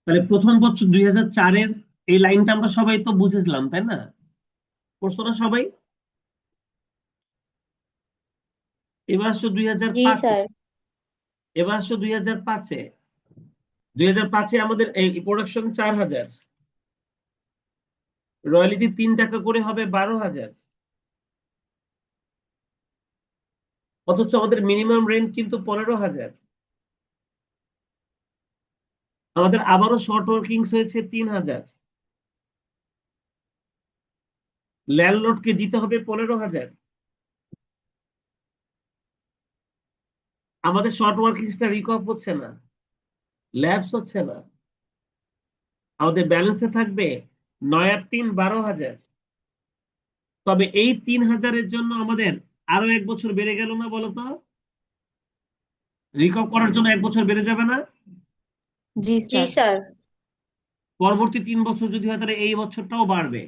তাহলে প্রথম বছর 2004-এর এই লাইনটা আমরা সবাই তো বুঝেছিলাম, তাই না? পড়ছো না সবাই? এবার আসছো দুই হাজার জি পাঁচে স্যার। এবার আসছো 2005-এ। 2005-এ আমাদের এই প্রোডাকশন 4000, রয়্যালিটি 3 টাকা করে হবে 12,000। অথচ আমাদের মিনিমাম রেন্ট কিন্তু 15,000। আমাদের আবারও শর্ট ওয়ার্কিংস হয়েছে 3,000। ল্যান্ডলর্ডকে দিতে হবে 15,000। আমাদের শর্ট ওয়ার্কিংসটা রিকভ হচ্ছে না, ল্যাপস হচ্ছে না। আমাদের ব্যালেন্সে থাকবে 9 আর 3 12,000। তবে এই 3,000-এর জন্য আমাদের আরো 1 বছর বেড়ে গেল না বলতো? রিকভ করার জন্য 1 বছর বেড়ে যাবে না? জি জি স্যার। স্যার। পরবর্তী 3 বছর যদি হয় তাহলে এই বছরটাও বাড়বে,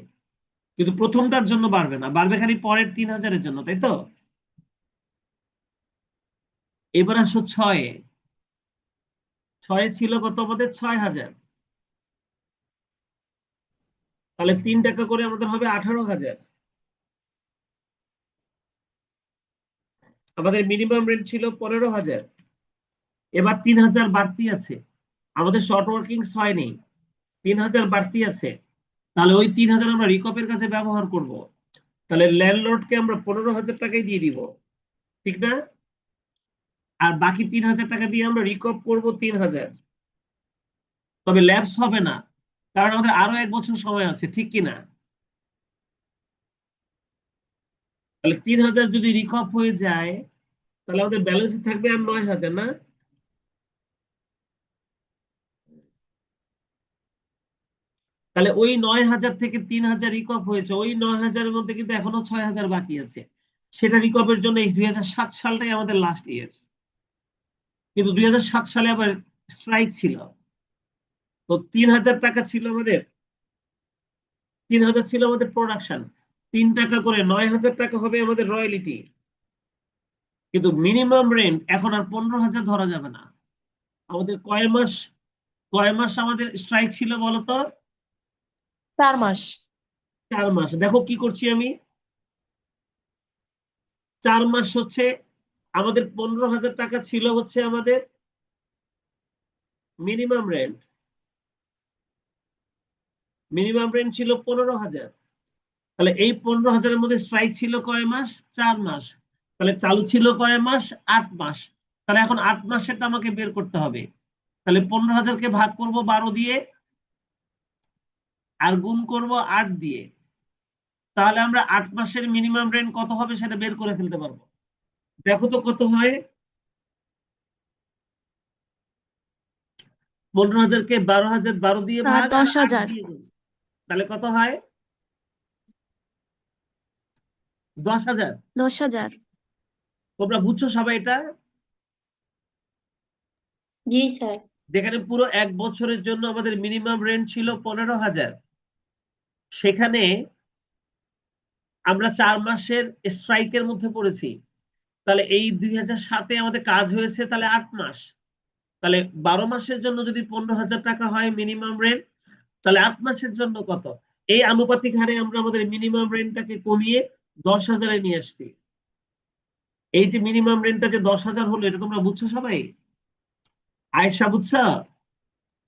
কিন্তু প্রথমটার জন্য বাড়বে না, বাড়বে খালি পরের 3,000-এর জন্য, তাই তো? এবার আসো ছয়ে। ছয়ে ছিল কত আমাদের? 6,000। তাহলে 3 টাকা করে আমাদের হবে 18,000। আমাদের মিনিমাম রেন্ট ছিল 15,000। এবার 3,000 বাড়তি আছে, আমাদের শর্ট ওয়ার্কিং হয়নি, 3,000 বাড়তি আছে। তাহলে ওই 3,000 আমরা রিকপের কাছে ব্যবহার করব। তাহলে ল্যান্ডলর্ডকে আমরা 15,000 টাকাই দিয়ে দিব, ঠিক না? আর বাকি 3,000 টাকা দিয়ে আমরা রিকপ করব 3,000। তবে ল্যাপস হবে না, কারণ আমাদের আরো 1 বছর সময় আছে, ঠিক কিনা? তাহলে 3,000 যদি রিকপ হয়ে যায় তাহলে আমাদের ব্যালেন্সে থাকবে আর 9,000, না? তাহলে ওই 9,000 থেকে 3,000 রিকপ হয়েছে, ওই 9,000-এর মধ্যে কিন্তু এখনো 6,000 বাকি আছে। সেটা রিকপের জন্য এই 2007 সালটাই আমাদের লাস্ট ইয়ার। কিন্তু 2007 সালে আবার স্ট্রাইক ছিল। তো 3,000 টাকা ছিল আমাদের, 3,000 ছিল আমাদের প্রোডাকশন, 3 টাকা করে 9,000 টাকা হবে আমাদের রয়্যালিটি। কিন্তু মিনিমাম রেন্ট এখন আর 15,000 ধরা যাবে না। আমাদের কয় মাস আমাদের স্ট্রাইক ছিল বলতো? 4 মাস। 4 মাস। দেখো কি করছি আমি, 4 মাস হচ্ছে আমাদের 15,000 টাকা ছিল হচ্ছে আমাদের মিনিমাম রেন্ট। মিনিমাম রেন্ট ছিল 15,000। তাহলে এই 15,000-এর মধ্যে স্ট্রাইক ছিল কয় মাস? 4 মাস। তাহলে চালু ছিল কয় মাস? 8 মাস। তাহলে এখন 8 মাসেরটা আমাকে বের করতে হবে। তাহলে 15,000-কে ভাগ করব 12 দিয়ে, আর গুণ করব 8 দিয়ে। তাহলে আমরা 8 মাসের মিনিমাম রেন্ট কত হবে সেটা বের করে ফেলতে পারবো। দেখো তো কত হয়। 15,000-কে 12,000, 12 দিয়ে স্যার ভাগ আর 8 10,000। দিয়ে গুণ। তাহলে কত হয়? 10,000। 10,000। তোমরা বুঝছো সবাই এটা? জি স্যার। যেখানে পুরো 1 বছরের জন্য আমাদের মিনিমাম রেন্ট ছিল 15,000, সেখানে আমরা 4 মাসের স্ট্রাইকের মধ্যে পড়েছি। তাহলে এই 2007-এ আমাদের কাজ হয়েছে তাহলে 8 মাস। তাহলে 12 মাসের জন্য যদি 15,000 টাকা হয় মিনিমাম রেন্ট, তাহলে 8 মাসের জন্য কত? এই আনুপাতিক হারে আমরা আমাদের মিনিমাম রেন্টটাকে কমিয়ে 10,000-এ নিয়ে আসছি। এই যে মিনিমাম রেন্টটা যে 10,000 হলো, এটা তোমরা বুঝছো সবাই? আয়েশা বুঝছো?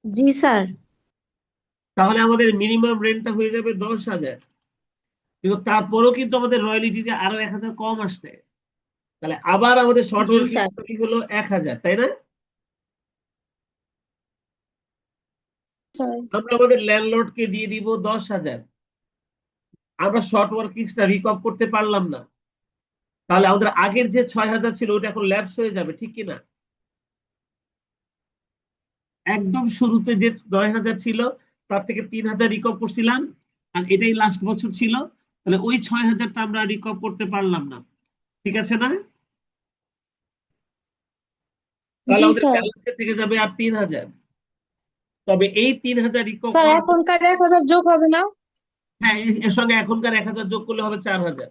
জি স্যার। তাহলে আমাদের মিনিমাম রেন্টটা হয়ে যাবে 10,000, কিন্তু তারপরেও কিন্তু আমাদের রয়্যালিটিতে আরো 1,000 কম আসছে। তাহলে আবার আমাদের শর্ট জি ওয়ার্কিং স্যার। হলো 1,000, তাই না? স্যার। আমরা আমাদের ল্যান্ডলর্ডকে দিয়ে দিব 10,000। আমরা শর্ট ওয়ার্কিংসটা রিকভ করতে পারলাম না, তাহলে আমাদের আগের যে 6,000 ছিল ওটা এখন ল্যাপস হয়ে যাবে, ঠিক কিনা? একদম শুরুতে যে 9,000 ছিল তার থেকে 3,000 রিকভ করছিলাম, আর এটাই লাস্ট বছর ছিল। তাহলে ওই 6,000-টা আমরা রিকভ করতে পারলাম না, ঠিক আছে না? তাহলে জি আমাদের স্যার। ব্যালেন্সে থেকে যাবে আর 3,000। তবে এই 3,000 রিকভ স্যার করার জন্য, এখনকার 1,000 যোগ হবে না? হ্যাঁ, এর সঙ্গে এখনকার 1,000 যোগ করলে হবে 4,000।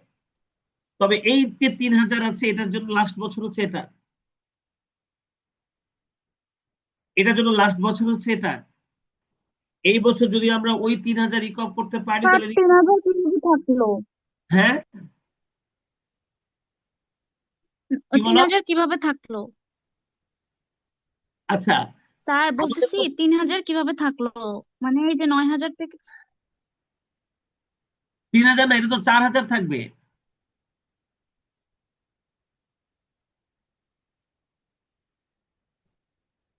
তবে এই যে 3,000 আছে এটার জন্য লাস্ট বছর হচ্ছে এটা, এটার জন্য লাস্ট বছর হচ্ছে এটা। এই বছর যদি আমরা ওই 3000 রিকভ করতে পারি স্যার তাহলে 3000 কিভাবে থাকলো? হ্যাঁ কি বলো? 3000 কিভাবে থাকলো? আচ্ছা স্যার আমাদের বলতেছি তো 3000 কিভাবে থাকলো? মানে এই যে 9000 থেকে 3000 না, এটা তো 4000 থাকবে।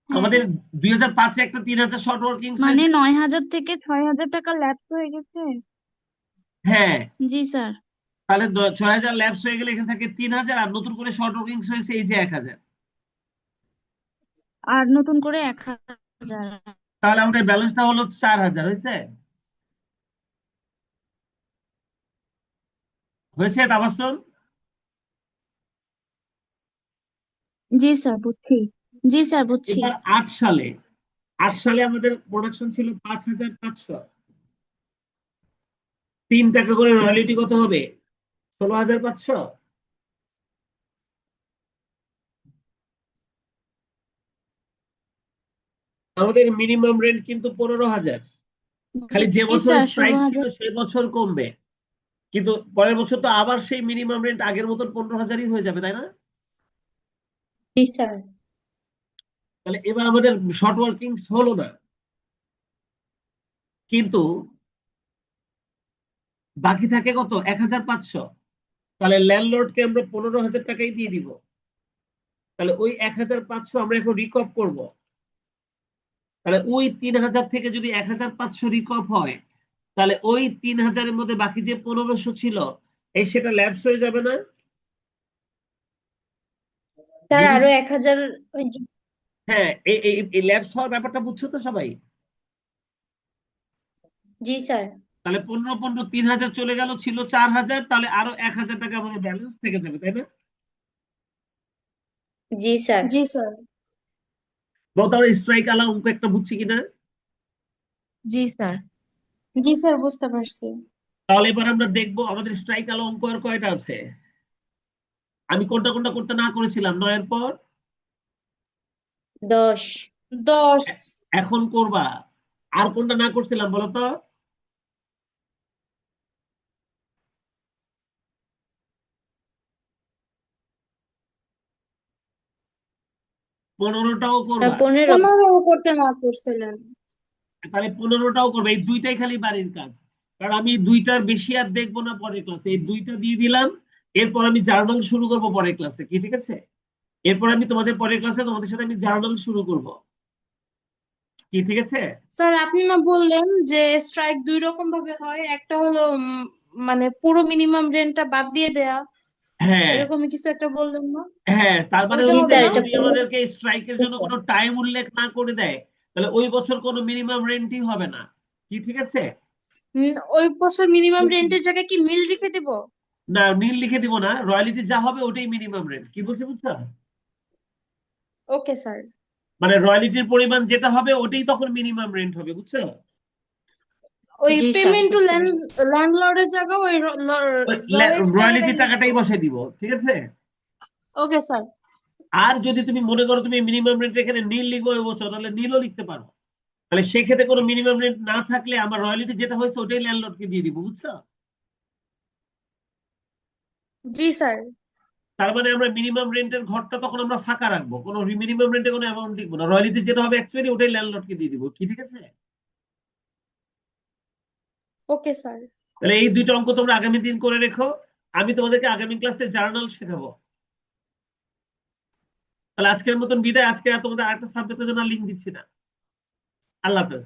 হ্যাঁ, আমাদের 2005-এ একটা 3000 শর্ট ওয়ার্কিং মানে হয়েছে। 9000 থেকে 6000 টাকা ল্যাপস হয়ে গেছে। হ্যাঁ, জি স্যার। তাহলে 6000 ল্যাপস হয়ে গেলে এখানে থাকে 3000, আর নতুন করে শর্ট ওয়ার্কিং হয়েছে এই যে 1000। আর নতুন করে 1000। তাহলে আমাদের ব্যালেন্সটা হলো 4000 হয়েছে। হয়েছে তাবাসসুম? জি স্যার বুঝছি। জি স্যার বুঝছি। এবার 8 সালে আমাদের প্রোডাকশন ছিল 5500। 3 টাকা করে রয়্যালিটি কত হবে? 16500। আমাদের মিনিমাম রেন্ট কিন্তু 15000। জি খালি যে বছর স্যার স্ট্রাইক ছিল 16000। সেই বছর কমবে, কিন্তু পরের বছর তো আবার সেই মিনিমাম রেন্ট আগের মতন 15000ই হয়ে যাবে, তাই না? জি স্যার। তাহলে এবার আমাদের শর্ট ওয়ার্কিং হলো না, কিন্তু বাকি থাকে কত? 1500। তাহলে ল্যান্ডলর্ডকে আমরা 15000 টাকাই দিয়ে দিব। তাহলে ওই 1500 আমরা এখন রিকভ করব। তাহলে ওই 3000 থেকে যদি 1500 রিকভ হয়, তাহলে ওই 3000-এর মধ্যে বাকি যে 1500 ছিল এই সেটা ল্যাপস হয়ে যাবে না? স্যার যদি আরো 1000। হ্যাঁ, এই ল্যাপস হওয়ার ব্যাপারটা বুঝছো তো সবাই? জি স্যার। তাহলে 15 15 3000 চলে গেল, ছিল 4000, তাহলে আরো 1000 টাকা আমাদের ব্যালেন্স থেকে যাবে, তাই না? জি স্যার। জি স্যার। বলো তাহলে স্ট্রাইক আলা অঙ্ক একটা বুঝছি কিনা? জি স্যার। জি স্যার বুঝতে পারছি। তাহলে এবার আমরা দেখবো আমাদের স্ট্রাইক আলা অঙ্ক আর কয়টা আছে। আমি কোনটা কোনটা করতে না করেছিলাম 9-এর পর? 10। 10। এখন করবা। আর কোনটা না করছিলাম বলো তো? পনেরোটাও স্যার করবা। 15 করতে না করছিলেন। তাহলে 15টাও করবে, এই দুইটাই খালি বাড়ির কাজ। কারণ আমি দুইটার বেশি আর দেখবো না পরের ক্লাসে, এই দুইটা দিয়ে দিলাম। এরপর আমি জার্নাল শুরু করব পরের ক্লাসে, কি ঠিক আছে? এরপর আমি তোমাদের পরের ক্লাসে তোমাদের সাথে আমি জার্নাল শুরু করব, কি ঠিক আছে? স্যার আপনি না বললেন যে স্ট্রাইক দুই রকম ভাবে হয়, একটা হলো মানে পুরো মিনিমাম রেন্টটা বাদ দিয়ে দেয়া, হ্যাঁ এরকমই কিছু একটা বললেন না? হ্যাঁ, তার মানে ওইটা হচ্ছে হবে না? যদি আমাদেরকে স্ট্রাইকের জন্য কোনো টাইম উল্লেখ না করে দেয়, তাহলে ওই বছর কোনো মিনিমাম রেন্টই হবে না, কি ঠিক আছে? ওই বছর মিনিমাম রেন্টের জায়গায় কি মিল রেখে দিব? না, নীল লিখে দিব না, রয়্যালিটি যা হবে ওটাই মিনিমাম রেন্ট, কি বলছি বুঝছো? Okay sir. মানে রয়্যালিটির পরিমাণ যেটা হবে ওটাই তখন মিনিমাম রেন্ট হবে, বুঝছো? ওই জি স্যার পেমেন্ট টু বুঝতে পারছি। ল্যান্ডলর্ডের জায়গা ওই লয়ের রয়্যালিটির টাকাটাই টাকাটাই লিখবো। বসাই দিব, ঠিক আছে? Okay sir. আর যদি তুমি মনে করো তুমি মিনিমাম রেন্ট এখানে নীল লিখবো এবছর, তাহলে নীলও লিখতে পারো। তাহলে সেক্ষেত্রে কোনো মিনিমাম রেন্ট না থাকলে আমার রয়্যালিটি যেটা হয়েছে ওটাই ল্যান্ডলর্ডকে দিয়ে দিব, বুঝছো? জি স্যার। তার মানে আমরা মিনিমাম রেন্টের ঘরটা তখন আমরা ফাঁকা রাখবো, কোনো মিনিমাম রেন্টে কোনো অ্যামাউন্ট লিখবো না, রয়্যালিটি যেটা হবে অ্যাকচুয়ালি ওটাই ল্যান্ডলর্ডকে দিয়ে দিব, কি ঠিক আছে? Okay sir. তাহলে এই দুইটা অঙ্ক তোমরা আগামী দিন করে রেখো। আমি তোমাদেরকে আগামী ক্লাসে জার্নাল শেখাবো। তাহলে আজকের মতন বিদায়। আজকে আর তোমাদের আরেকটা সাবজেক্টের জন্য লিঙ্ক দিচ্ছি না। আল্লাহ হাফেজ।